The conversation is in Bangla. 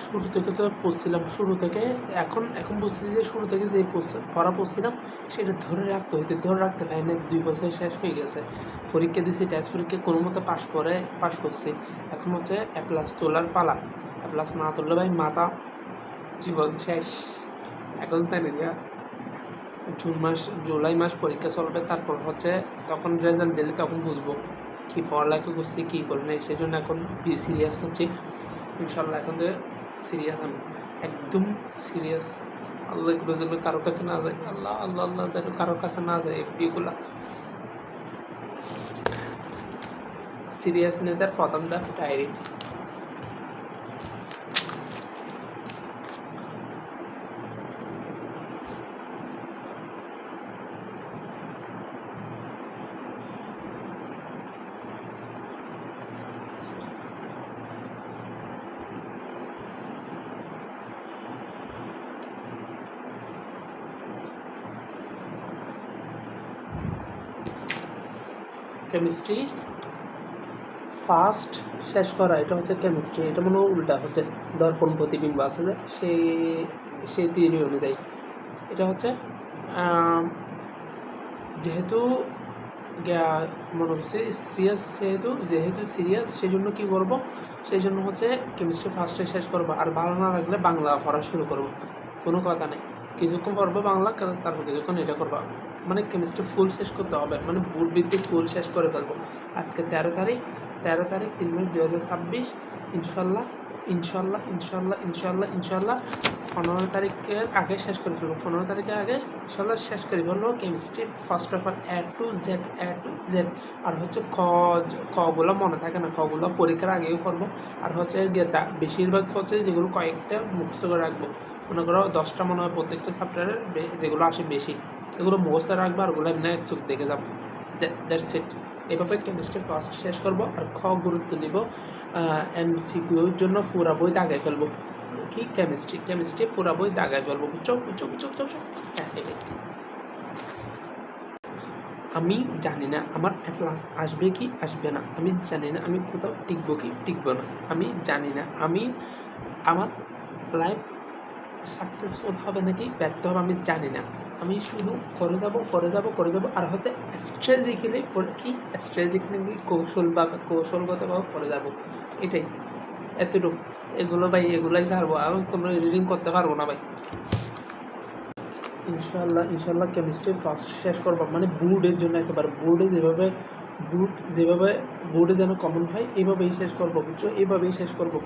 শুরু থেকে তো পড়ছিলাম, শুরু থেকে এখন এখন বুঝতেছি যে শুরু থেকে যে পড়া পড়ছিলাম সেটা ধরে রাখতে পারি না। 2 বছর শেষ হয়ে গেছে, পরীক্ষা দিয়েছি, টেস্ট পরীক্ষা কোনো মতো পাস করছি। এখন হচ্ছে এ প্লাস তোলার পালা। এ প্লাস না তুললে ভাই মাথা, জীবন শেষ। এখন তাই না, জুলাই মাস পরীক্ষা চলবে, তারপর হচ্ছে তখন রেজাল্ট দিলে তখন বুঝবো কী পড়ালেখা করছি কী করি নাই। সেই জন্য এখন সিরিয়াস হচ্ছি ইনশাল্লাহ। এখন থেকে সিরিয়াস, আমি একদম সিরিয়াস। আল্লাহ এগুলো যেন কারোর কাছে না যায়, আল্লাহ আল্লাহ আল্লাহ যেন কারোর কাছে না যায় এগুলা। সিরিয়াসনেসের প্রথম ধাপ ডায়েরি। কেমিস্ট্রি ফার্স্ট শেষ করা, এটা হচ্ছে কেমিস্ট্রি। এটা মনে হয় উল্টা হচ্ছে, দর্পণ প্রতিবিম্ব আছে যে সেই থিওরি অনুযায়ী এটা হচ্ছে যেহেতু মনে হচ্ছে সিরিয়াস, যেহেতু সিরিয়াস সেই জন্য কী করবো, সেই জন্য হচ্ছে কেমিস্ট্রি ফার্স্টে শেষ করবো। আর ভালো না লাগলে বাংলা পড়া শুরু করবো, কোনো কথা নেই। কিছুক্ষণ পড়বো বাংলা, তারপর কিছুক্ষণ এটা করবো। মানে কেমিস্ট্রি ফুল শেষ করতে হবে, মানে বুট ভিত্তিক ফুল শেষ করে ফেলবো। আজকে 13 তারিখ, 3 মার্চ 2026। ইনশাল্লাহ ইনশাল্লাহ ইনশাল্লাহ ইনশাল্লাহ ইনশাল্লাহ 15 তারিখের আগে শেষ করে ফেলবো। 15 তারিখের আগে ইনশাল্লাহ শেষ করে ফেলবো chemistry first paper A to Z। আর হচ্ছে কগুলো মনে থাকে না, কগুলো পরীক্ষার আগেও করবো। আর হচ্ছে বেশিরভাগ হচ্ছে যেগুলো কয়েকটা মুখস্থ করে রাখবো। মনে করো 10টা মনে হয় প্রত্যেকটা চ্যাপ্টারের, যেগুলো আসে বেশি এগুলো মুখস্থ রাখবো, আর ওগুলো এমনি চোখ দেখে যাবো। That's it. এভাবে কেমিস্ট্রি ফার্স্ট শেষ করবো। আর গুরুত্ব দিব, MCQর জন্য পুরা বই দাগাই ফেলবো। কি কেমিস্ট্রি পুরা বই দাগাই ফেলবো, বুঝছো বুঝছো বুঝছো বুঝছো। হ্যাঁ, আমি জানি না আমার এ প্লাস আসবে কি আসবে না, আমি জানি না আমি কোথাও টিকবো কি টিকবো না, আমি জানি না আমি আমার লাইফ সাকসেসফুল হবে নাকি ব্যর্থ হবে, আমি জানি না। আমি শুধু করে যাবো। আর হচ্ছে স্ট্র্যাটেজিক্যালি কৌশলগতভাবে করে যাবো, এটাই, এতটুকু। এগুলো ভাই এগুলাই ছাড়বো, আমি কোনো রিডিং করতে পারবো না ভাই। ইনশাল্লাহ কেমিস্ট্রি ফার্স্ট শেষ করবো, মানে বোর্ডের জন্য একেবারে বোর্ডে যেন কমন পাই, এইভাবেই শেষ করবো, বুঝছো, এইভাবেই শেষ করবো।